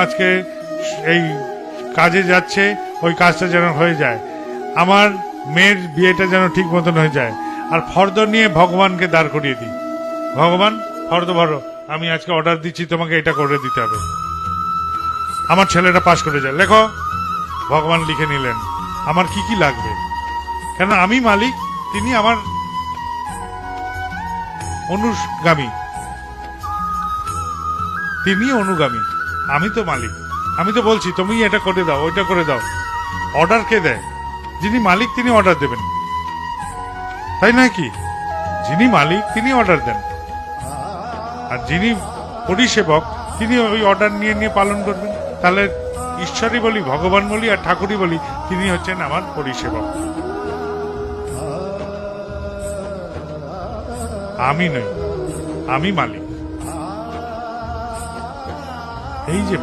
আজকে এই কাজে যাচ্ছে, ওই কাজটা যেন হয়ে যায়, আমার মেয়ের বিয়েটা যেন ঠিক মতন হয়ে যায়। আর ফর্দ নিয়ে ভগবানকে দাঁড় করিয়ে দিই, ভগবান ফর্দ ভরো, আমি আজকে অর্ডার দিচ্ছি তোমাকে এটা করে দিতে হবে, আমার ছেলেটা পাশ করে যায়, লেখো। ভগবান লিখে নিলেন আমার কি কি লাগবে, কেন আমি মালিক, তিনি আমার অনুগামী, তিনি অনুগামী, আমি তো মালিক। আমি তো বলছি তুমি এটা করে দাও, ওইটা করে দাও, অর্ডার কে দেয়? যিনি মালিক তিনি অর্ডার দেবেন, তাই নয় কি? যিনি মালিক তিনি অর্ডার দেন, আর যিনি পরিষেবক তিনি ওই অর্ডার নিয়ে নিয়ে পালন করবেন। তাহলে ঈশ্বরই বলি, ভগবান বলি আর ঠাকুরই বলি, তিনি হচ্ছেন আমার পরিষেবক, আমি নই, আমি মালিক। এই যে